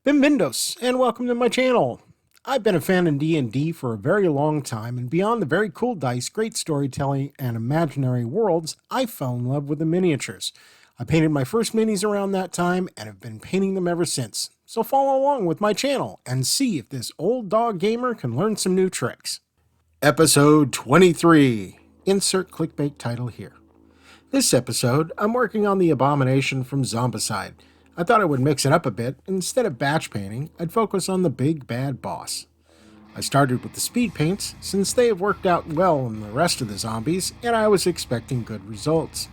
Bienvenidos, and welcome to my channel. I've been a fan of D&D for a very long time, and beyond the very cool dice, great storytelling, and imaginary worlds, I fell in love with the miniatures. I painted my first minis around that time, and have been painting them ever since. So follow along with my channel, and see if this old dog gamer can learn some new tricks. Episode 23. Insert clickbait title here. This episode, I'm working on the Abomination from Zombicide. I thought I would mix it up a bit. Instead of batch painting, I'd focus on the big bad boss. I started with the speed paints, since they have worked out well on the rest of the zombies, and I was expecting good results.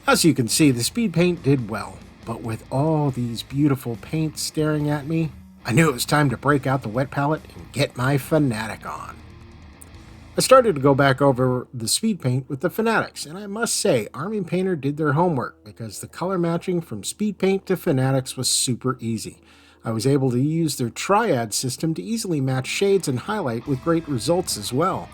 As you can see, the speed paint did well, but with all these beautiful paints staring at me, I knew it was time to break out the wet palette and get my Fanatic on. I started to go back over the speed paint with the Fanatics, and I must say, Army Painter did their homework because the color matching from speed paint to Fanatics was super easy. I was able to use their triad system to easily match shades and highlight with great results as well.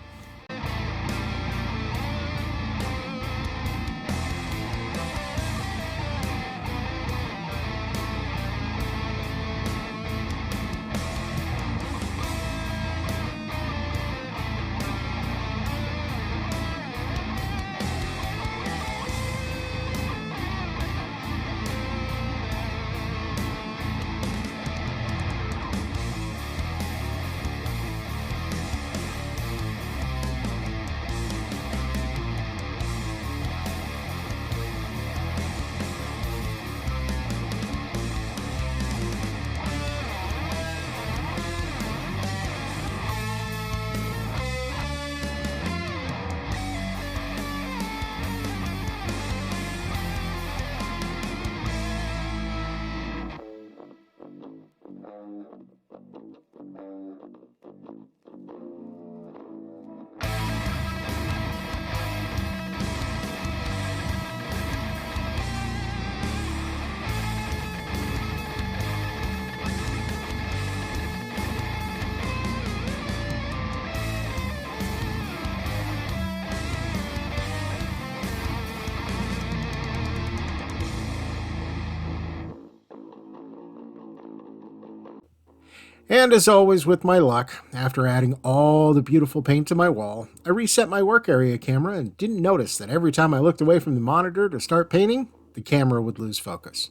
And as always with my luck, after adding all the beautiful paint to my wall, I reset my work area camera and didn't notice that every time I looked away from the monitor to start painting, the camera would lose focus.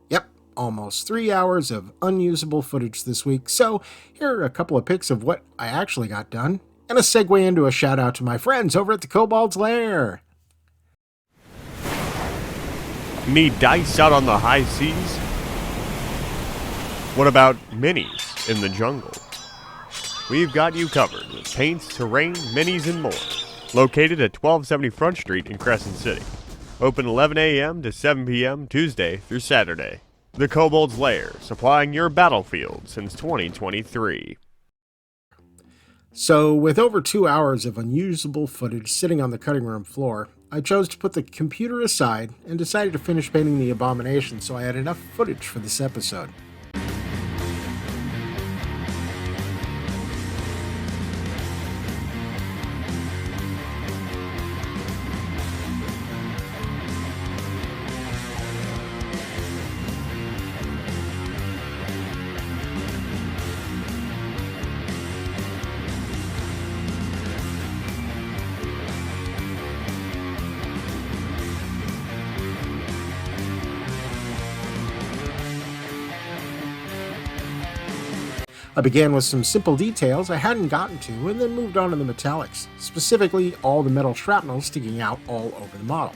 Yep, almost 3 hours of unusable footage this week, so here are a couple of pics of what I actually got done, and a segue into a shout out to my friends over at the Kobold's Lair. Need dice out on the high seas? What about minis in the jungle? We've got you covered with paints, terrain, minis, and more. Located at 1270 Front Street in Crescent City. Open 11 a.m. to 7 p.m. Tuesday through Saturday. The Kobold's Lair, supplying your battlefield since 2023. So, with over 2 hours of unusable footage sitting on the cutting room floor, I chose to put the computer aside and decided to finish painting the Abomination so I had enough footage for this episode. I began with some simple details I hadn't gotten to and then moved on to the metallics, specifically all the metal shrapnel sticking out all over the model.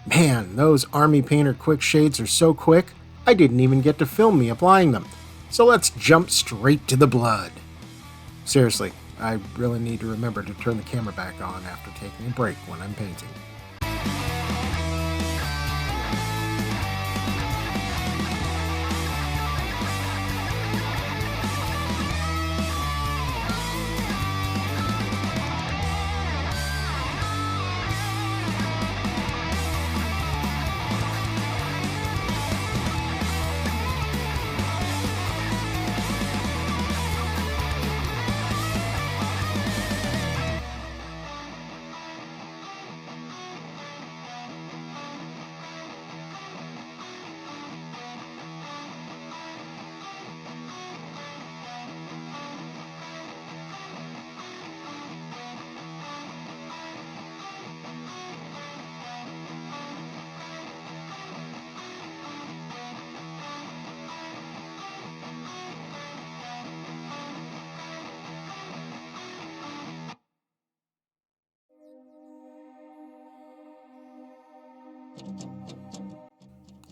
Man, those Army Painter quick shades are so quick, I didn't even get to film me applying them. So let's jump straight to the blood. Seriously, I really need to remember to turn the camera back on after taking a break when I'm painting.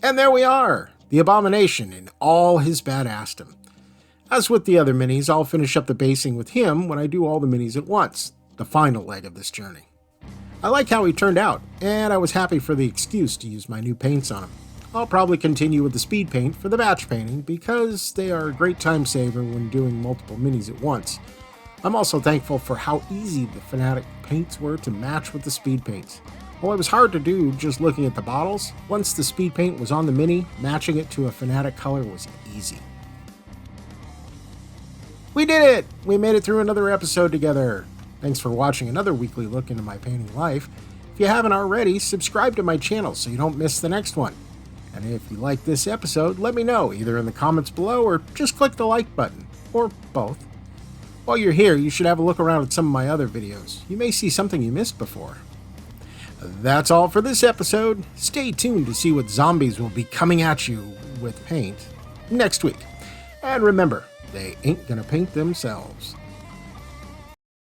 And there we are, the Abomination in all his badassdom. As with the other minis, I'll finish up the basing with him when I do all the minis at once, the final leg of this journey. I like how he turned out, and I was happy for the excuse to use my new paints on him. I'll probably continue with the speed paint for the batch painting because they are a great time saver when doing multiple minis at once. I'm also thankful for how easy the Fanatic paints were to match with the speed paints. While it was hard to do just looking at the bottles, once the speed paint was on the mini, matching it to a Fanatic color was easy. We did it! We made it through another episode together. Thanks for watching another weekly look into my painting life. If you haven't already, subscribe to my channel so you don't miss the next one. And if you like this episode, let me know either in the comments below or just click the like button, or both. While you're here, you should have a look around at some of my other videos. You may see something you missed before. That's all for this episode. Stay tuned to see what zombies will be coming at you with paint next week. And remember, they ain't gonna paint themselves.